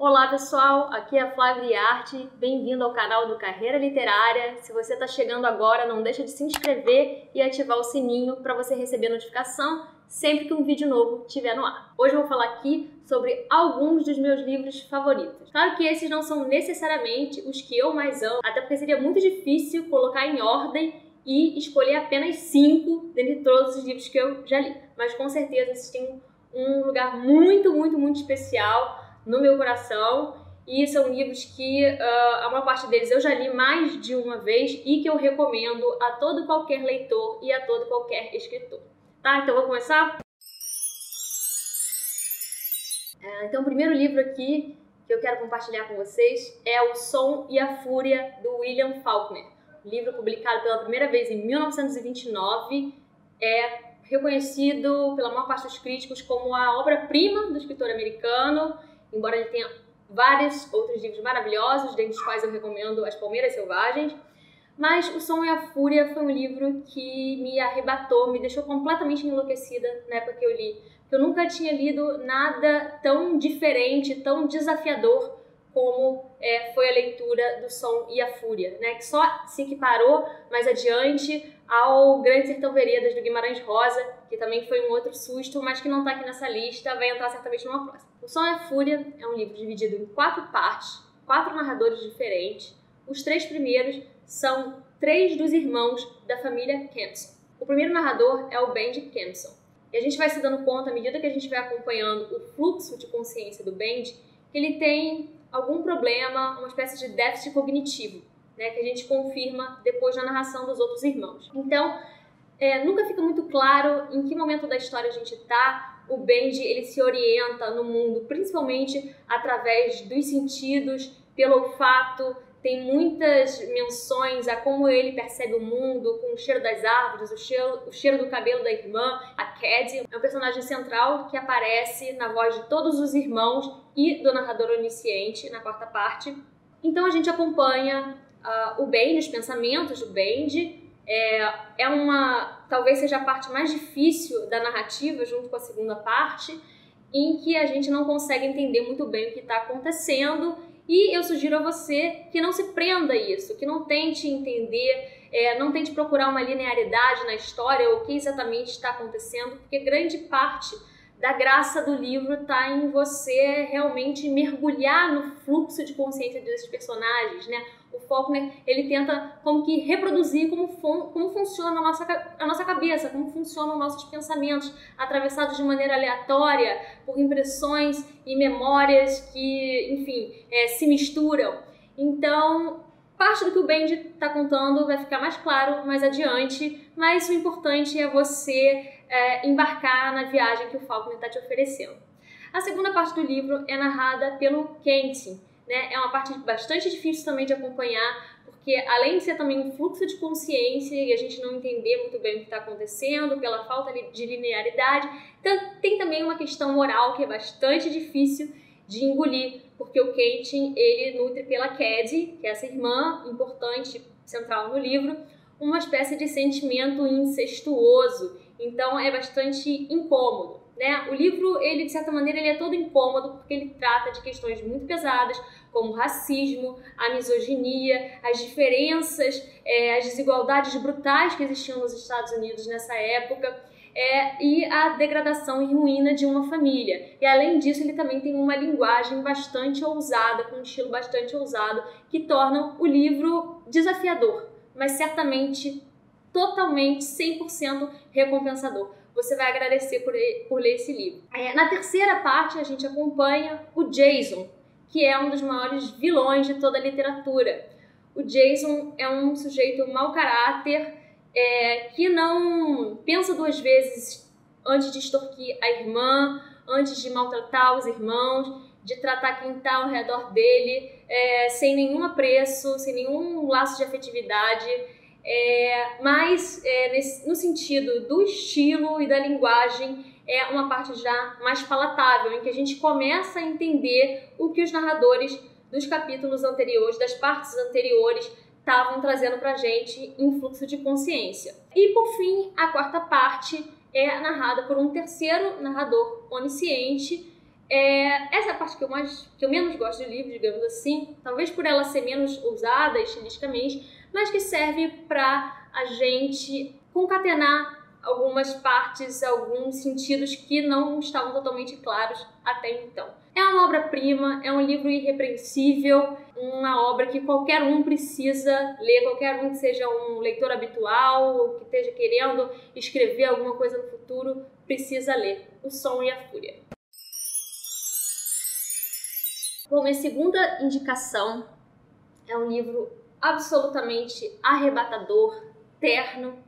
Olá pessoal, aqui é a Flávia Iriarte, bem-vindo ao canal do Carreira Literária. Se você está chegando agora, não deixa de se inscrever e ativar o sininho para você receber notificação sempre que um vídeo novo estiver no ar. Hoje eu vou falar aqui sobre alguns dos meus livros favoritos. Claro que esses não são necessariamente os que eu mais amo, até porque seria muito difícil colocar em ordem e escolher apenas 5 dentre todos os livros que eu já li. Mas com certeza esses têm um lugar muito especial no meu coração, e são livros que a maior parte deles eu já li mais de uma vez e que eu recomendo a todo e qualquer leitor e a todo e qualquer escritor. Tá? Então vou começar? Então o primeiro livro aqui que eu quero compartilhar com vocês é O Som e a Fúria, do William Faulkner. Um livro publicado pela primeira vez em 1929, é reconhecido pela maior parte dos críticos como a obra-prima do escritor americano, embora ele tenha vários outros livros maravilhosos, dentre os quais eu recomendo As Palmeiras Selvagens. Mas O Som e a Fúria foi um livro que me arrebatou, me deixou completamente enlouquecida na época que eu li. Eu nunca tinha lido nada tão diferente, tão desafiador como foi a leitura do Som e a Fúria, né? Que só se equiparou mais adiante ao Grande Sertão Veredas, do Guimarães Rosa, que também foi um outro susto, mas que não está aqui nessa lista, vai entrar certamente numa próxima. O Som e a Fúria é um livro dividido em 4 partes, 4 narradores diferentes. Os 3 primeiros são 3 dos irmãos da família Kempson. O primeiro narrador é o Bendy Kempson. E a gente vai se dando conta, à medida que a gente vai acompanhando o fluxo de consciência do Bendy, que ele tem algum problema, uma espécie de déficit cognitivo, né, que a gente confirma depois na narração dos outros irmãos. Então, nunca fica muito claro em que momento da história a gente está. O Bendy, ele se orienta no mundo principalmente através dos sentidos, pelo olfato. Tem muitas menções a como ele percebe o mundo, com o cheiro das árvores, o cheiro do cabelo da irmã. A Caddy é um personagem central que aparece na voz de todos os irmãos e do narrador onisciente na 4ª parte. Então a gente acompanha o Bendy, os pensamentos do Bendy. Talvez seja a parte mais difícil da narrativa, junto com a 2ª parte, em que a gente não consegue entender muito bem o que está acontecendo. E eu sugiro a você que não se prenda a isso, que não tente entender, não tente procurar uma linearidade na história ou o que exatamente está acontecendo, porque grande parte da graça do livro está em você realmente mergulhar no fluxo de consciência desses personagens, né? O Faulkner, ele tenta como que reproduzir como funciona a nossa cabeça, como funcionam nossos pensamentos, atravessados de maneira aleatória por impressões e memórias que, enfim, se misturam. Então, parte do que o Bendy está contando vai ficar mais claro mais adiante, mas o importante é você embarcar na viagem que o Faulkner está te oferecendo. A 2ª parte do livro é narrada pelo Kent, né? É uma parte bastante difícil também de acompanhar, porque além de ser também um fluxo de consciência e a gente não entender muito bem o que está acontecendo, pela falta de linearidade, tem também uma questão moral que é bastante difícil de engolir, porque o Kent, ele nutre pela Caddy, que é essa irmã importante, central no livro, uma espécie de sentimento incestuoso. Então é bastante incômodo, né? O livro, ele de certa maneira, ele é todo incômodo porque ele trata de questões muito pesadas, como o racismo, a misoginia, as diferenças, as desigualdades brutais que existiam nos Estados Unidos nessa época, e a degradação e ruína de uma família. E além disso, ele também tem uma linguagem bastante ousada, com um estilo bastante ousado, que torna o livro desafiador, mas certamente totalmente 100% recompensador. Você vai agradecer por ler esse livro. Na 3ª parte, a gente acompanha o Jason, que é um dos maiores vilões de toda a literatura. O Jason é um sujeito mau caráter, que não pensa 2 vezes antes de extorquir a irmã, antes de maltratar os irmãos, de tratar quem está ao redor dele sem nenhum apreço, sem nenhum laço de afetividade. Mas no sentido do estilo e da linguagem, é uma parte já mais palatável, em que a gente começa a entender o que os narradores dos capítulos anteriores, das partes anteriores, estavam trazendo pra gente em fluxo de consciência. E por fim, a 4ª parte é narrada por um terceiro narrador onisciente, Essa é a parte que eu menos gosto do livro, digamos assim, talvez por ela ser menos usada estilisticamente, mas que serve para a gente concatenar algumas partes, alguns sentidos que não estavam totalmente claros até então. É uma obra-prima, é um livro irrepreensível, uma obra que qualquer um precisa ler, qualquer um que seja um leitor habitual ou que esteja querendo escrever alguma coisa no futuro, precisa ler O Som e a Fúria. Bom, minha segunda indicação é um livro absolutamente arrebatador, terno.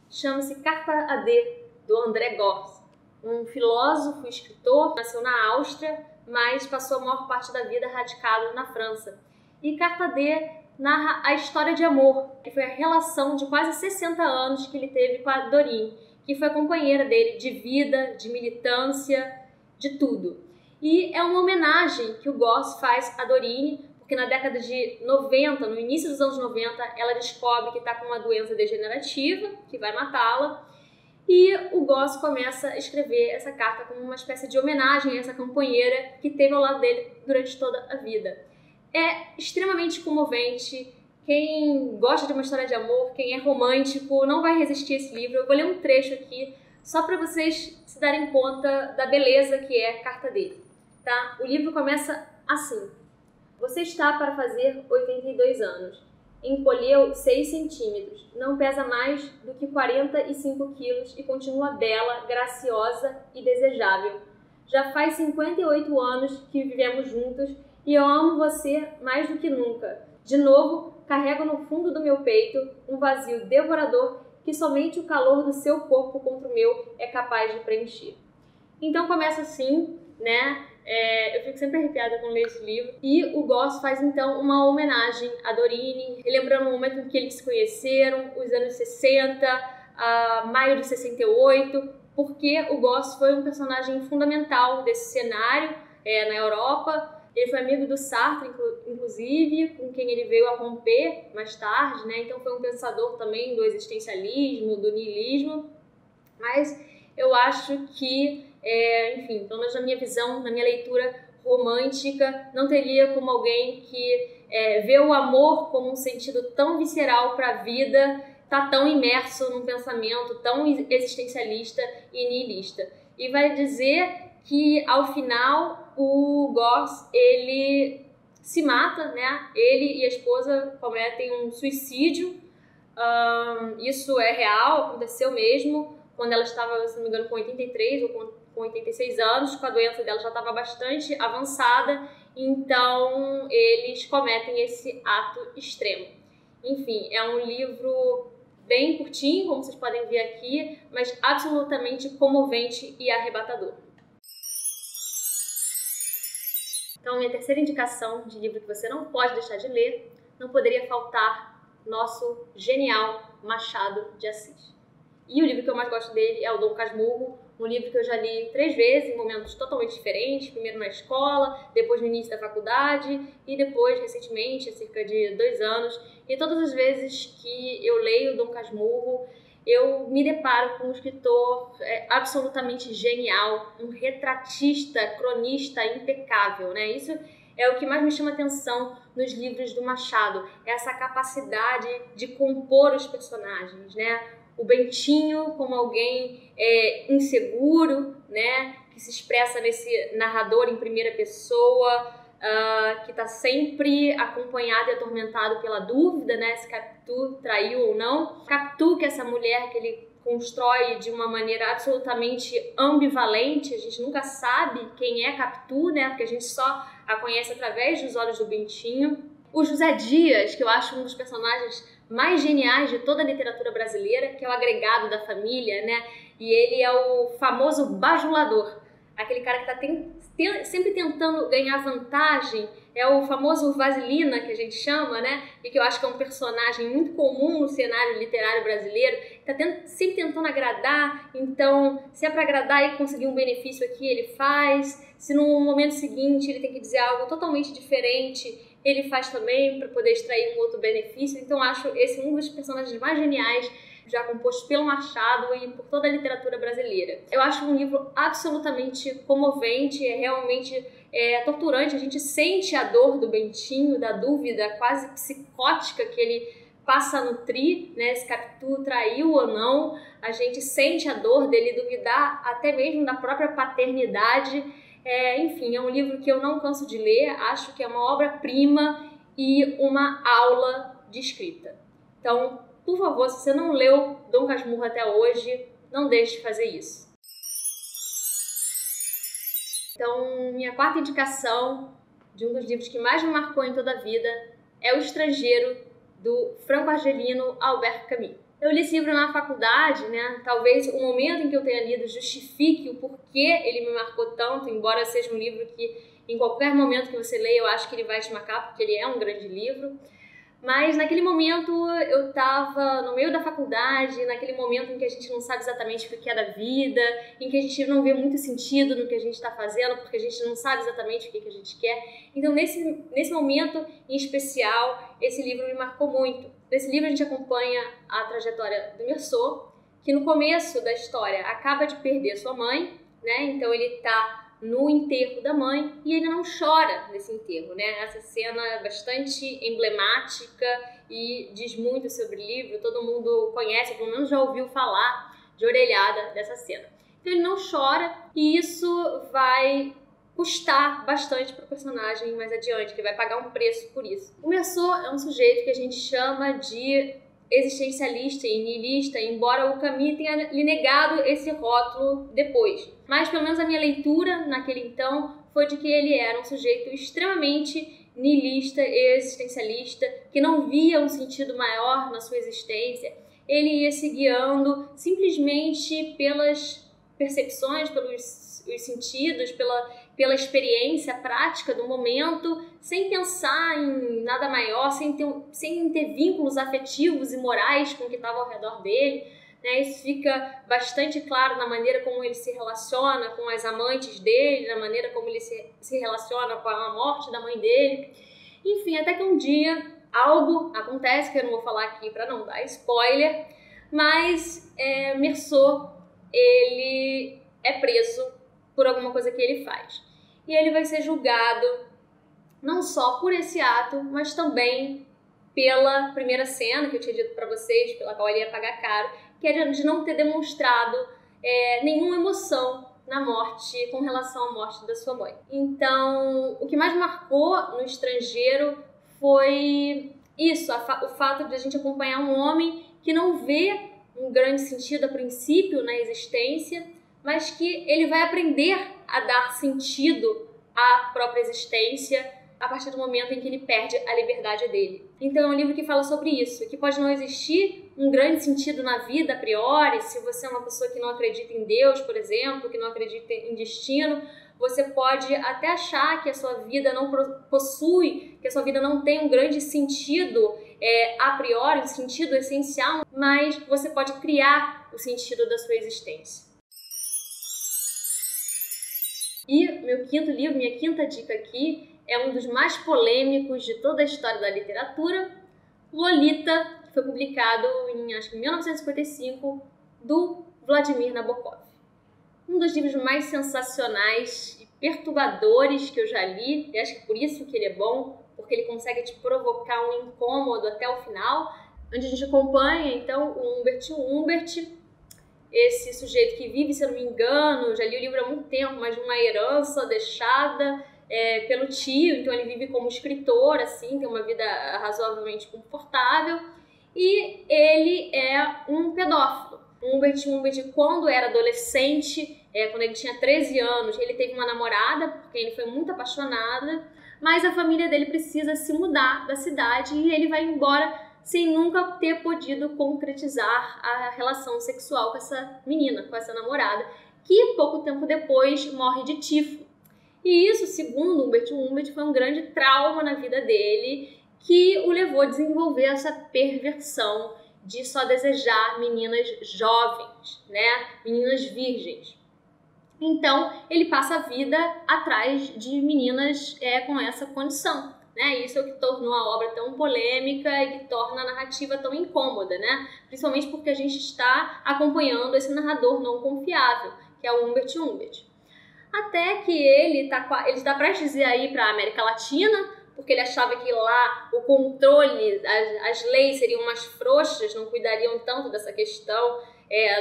Chama-se Carta a D, do André Gorz, um filósofo e escritor, nasceu na Áustria, mas passou a maior parte da vida radicado na França. E Carta a D narra a história de amor, que foi a relação de quase 60 anos que ele teve com a Dorine, que foi a companheira dele de vida, de militância, de tudo. E é uma homenagem que o Gorz faz a Dorine, porque na década de 90, no início dos anos 90, ela descobre que está com uma doença degenerativa, que vai matá-la, e o Gorz começa a escrever essa carta como uma espécie de homenagem a essa companheira que teve ao lado dele durante toda a vida. É extremamente comovente. Quem gosta de uma história de amor, quem é romântico, não vai resistir a esse livro. Eu vou ler um trecho aqui, só para vocês se darem conta da beleza que é a carta dele. Tá? O livro começa assim. Você está para fazer 82 anos. Encolheu 6 centímetros. Não pesa mais do que 45 quilos e continua bela, graciosa e desejável. Já faz 58 anos que vivemos juntos e eu amo você mais do que nunca. De novo, carrego no fundo do meu peito um vazio devorador que somente o calor do seu corpo contra o meu é capaz de preencher. Então começa assim, né? Eu fico sempre arrepiada quando leio esse livro. E o Gorz faz então uma homenagem a Dorine, relembrando o momento em que eles se conheceram, os anos 60, maio de 68, porque o Gorz foi um personagem fundamental desse cenário na Europa. Ele foi amigo do Sartre, inclusive, com quem ele veio a romper mais tarde, né? Então foi um pensador também do existencialismo, do niilismo. Mas eu acho que enfim, pelo menos na minha visão, na minha leitura romântica, não teria como alguém que vê o amor como um sentido tão visceral para a vida, tá tão imerso num pensamento tão existencialista e niilista. E vai dizer que, ao final, o Gorz, ele se mata, né? Ele e a esposa cometem um suicídio. Isso é real, aconteceu mesmo, quando ela estava, se não me engano, com 83 ou com 86 anos, com a doença dela já estava bastante avançada, então eles cometem esse ato extremo. Enfim, é um livro bem curtinho, como vocês podem ver aqui, mas absolutamente comovente e arrebatador. Então, minha terceira indicação de livro que você não pode deixar de ler, não poderia faltar nosso genial Machado de Assis. E o livro que eu mais gosto dele é o Dom Casmurro, um livro que eu já li 3 vezes, em momentos totalmente diferentes, primeiro na escola, depois no início da faculdade e depois, recentemente, há cerca de 2 anos. E todas as vezes que eu leio o Dom Casmurro, eu me deparo com um escritor absolutamente genial, um retratista, cronista impecável, né? Isso é o que mais me chama atenção nos livros do Machado, essa capacidade de compor os personagens, né? O Bentinho como alguém inseguro, né? Que se expressa nesse narrador em primeira pessoa, que está sempre acompanhado e atormentado pela dúvida, né? Se Capitu traiu ou não. Capitu, que é essa mulher que ele constrói de uma maneira absolutamente ambivalente, a gente nunca sabe quem é Capitu, né? Porque a gente só a conhece através dos olhos do Bentinho. O José Dias, que eu acho um dos personagens mais geniais de toda a literatura brasileira, que é o agregado da família, né? E ele é o famoso bajulador, aquele cara que está sempre tentando ganhar vantagem, é o famoso vaselina que a gente chama, né? E que eu acho que é um personagem muito comum no cenário literário brasileiro, está sempre tentando agradar, então se é para agradar e conseguir um benefício aqui, ele faz, se no momento seguinte ele tem que dizer algo totalmente diferente, ele faz também para poder extrair um outro benefício. Então acho esse um dos personagens mais geniais já composto pelo Machado e por toda a literatura brasileira. Eu acho um livro absolutamente comovente, realmente torturante. A gente sente a dor do Bentinho, da dúvida quase psicótica que ele passa a nutrir, né? Se Capitu traiu ou não. A gente sente a dor dele duvidar até mesmo da própria paternidade. Enfim, é um livro que eu não canso de ler, acho que é uma obra-prima e uma aula de escrita. Então, por favor, se você não leu Dom Casmurro até hoje, não deixe de fazer isso. Então, minha quarta indicação de um dos livros que mais me marcou em toda a vida é O Estrangeiro, do franco-argelino Albert Camus. Eu li esse livro na faculdade, né? Talvez o momento em que eu tenha lido justifique o porquê ele me marcou tanto, embora seja um livro que em qualquer momento que você leia eu acho que ele vai te marcar, porque ele é um grande livro. Mas naquele momento eu estava no meio da faculdade, naquele momento em que a gente não sabe exatamente o que é da vida, em que a gente não vê muito sentido no que a gente está fazendo, porque a gente não sabe exatamente o que a gente quer. Então, nesse momento em especial, esse livro me marcou muito. Nesse livro a gente acompanha a trajetória do Meursault, que no começo da história acaba de perder sua mãe, né? Então ele está no enterro da mãe e ele não chora nesse enterro, né? Essa cena é bastante emblemática e diz muito sobre o livro, todo mundo conhece, pelo menos já ouviu falar de orelhada dessa cena. Então ele não chora e isso vai custar bastante para o personagem mais adiante, que vai pagar um preço por isso. O Meursault é um sujeito que a gente chama de existencialista e niilista, embora o Camus tenha lhe negado esse rótulo depois. Mas pelo menos a minha leitura naquele então foi de que ele era um sujeito extremamente niilista e existencialista, que não via um sentido maior na sua existência. Ele ia se guiando simplesmente pelas percepções, pelos os sentidos, pela experiência prática do momento, sem pensar em nada maior, sem ter vínculos afetivos e morais com o que estava ao redor dele, né? Isso fica bastante claro na maneira como ele se relaciona com as amantes dele, na maneira como ele se relaciona com a morte da mãe dele. Enfim, até que um dia algo acontece, que eu não vou falar aqui para não dar spoiler, mas Meursault, ele é preso por alguma coisa que ele faz. E ele vai ser julgado não só por esse ato, mas também pela primeira cena que eu tinha dito para vocês, pela qual ele ia pagar caro, que é de não ter demonstrado nenhuma emoção na morte, com relação à morte da sua mãe. Então, o que mais marcou no Estrangeiro foi isso, o fato de a gente acompanhar um homem que não vê um grande sentido a princípio na existência, mas que ele vai aprender a dar sentido à própria existência a partir do momento em que ele perde a liberdade dele. Então é um livro que fala sobre isso, que pode não existir um grande sentido na vida a priori, se você é uma pessoa que não acredita em Deus, por exemplo, que não acredita em destino, você pode até achar que a sua vida não possui, que a sua vida não tem um grande sentido a priori, um sentido essencial, mas você pode criar o sentido da sua existência. E meu quinto livro, minha quinta dica aqui, é um dos mais polêmicos de toda a história da literatura, Lolita, que foi publicado em, acho que 1955, do Vladimir Nabokov. Um dos livros mais sensacionais e perturbadores que eu já li, e acho que por isso que ele é bom, porque ele consegue te provocar um incômodo até o final, onde a gente acompanha, então, o Humbert, esse sujeito que vive, se eu não me engano, já li o livro há muito tempo, mas de uma herança deixada pelo tio, então ele vive como escritor, assim, tem uma vida razoavelmente confortável, e ele é um pedófilo. Humbert, quando era adolescente, quando ele tinha 13 anos, ele teve uma namorada, porque ele foi muito apaixonada, mas a família dele precisa se mudar da cidade e ele vai embora sem nunca ter podido concretizar a relação sexual com essa menina, com essa namorada, que pouco tempo depois morre de tifo. E isso, segundo Humbert, foi um grande trauma na vida dele, que o levou a desenvolver essa perversão de só desejar meninas jovens, né? Meninas virgens. Então, ele passa a vida atrás de meninas com essa condição. né? Isso é o que tornou a obra tão polêmica e que torna a narrativa tão incômoda, né? Principalmente porque a gente está acompanhando esse narrador não confiável, que é o Humbert Humbert. Até que ele está prestes a ir para a América Latina, porque ele achava que lá o controle, as leis seriam mais frouxas, não cuidariam tanto dessa questão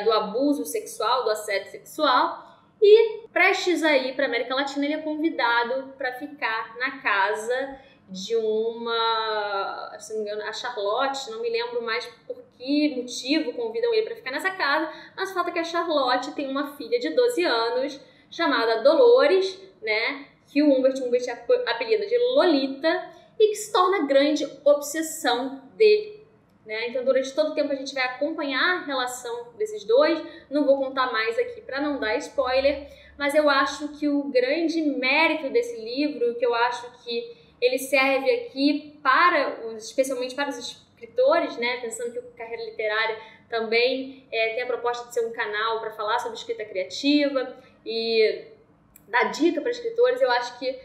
do abuso sexual, do assédio sexual. E prestes a ir para a América Latina, ele é convidado para ficar na casa de uma, se não me engano, a Charlotte, não me lembro mais por que motivo convidam ele para ficar nessa casa, mas o fato é que a Charlotte tem uma filha de 12 anos chamada Dolores, né, que o Humbert apelida de Lolita e que se torna a grande obsessão dele, né? Então durante todo o tempo a gente vai acompanhar a relação desses dois, não vou contar mais aqui para não dar spoiler, mas eu acho que o grande mérito desse livro, que eu acho que ele serve aqui especialmente para os escritores, né, pensando que o Carreira Literária também tem a proposta de ser um canal para falar sobre escrita criativa e dar dica para escritores. Eu acho que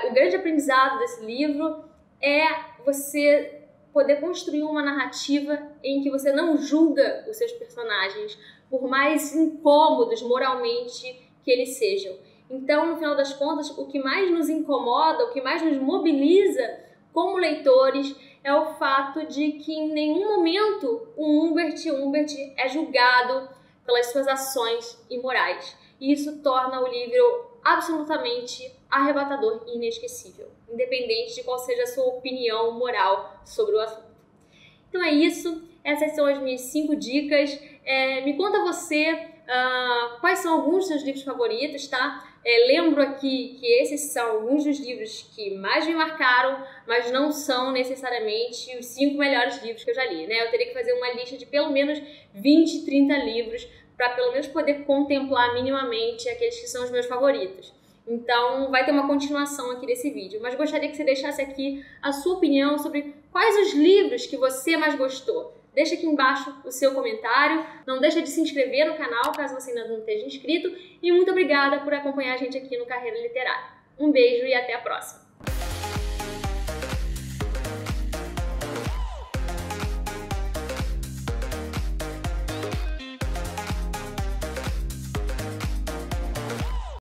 o grande aprendizado desse livro é você poder construir uma narrativa em que você não julga os seus personagens, por mais incômodos moralmente que eles sejam. Então, no final das contas, o que mais nos incomoda, o que mais nos mobiliza como leitores é o fato de que em nenhum momento o Humbert é julgado pelas suas ações imorais. E isso torna o livro absolutamente arrebatador e inesquecível, independente de qual seja a sua opinião moral sobre o assunto. Então é isso, essas são as minhas 5 dicas. Me conta você quais são alguns dos seus livros favoritos, tá? Lembro aqui que esses são alguns dos livros que mais me marcaram, mas não são necessariamente os 5 melhores livros que eu já li, né? Eu teria que fazer uma lista de pelo menos 20, 30 livros para pelo menos poder contemplar minimamente aqueles que são os meus favoritos. Então vai ter uma continuação aqui desse vídeo, mas gostaria que você deixasse aqui a sua opinião sobre quais os livros que você mais gostou. Deixa aqui embaixo o seu comentário, não deixa de se inscrever no canal caso você ainda não esteja inscrito e muito obrigada por acompanhar a gente aqui no Carreira Literária. Um beijo e até a próxima!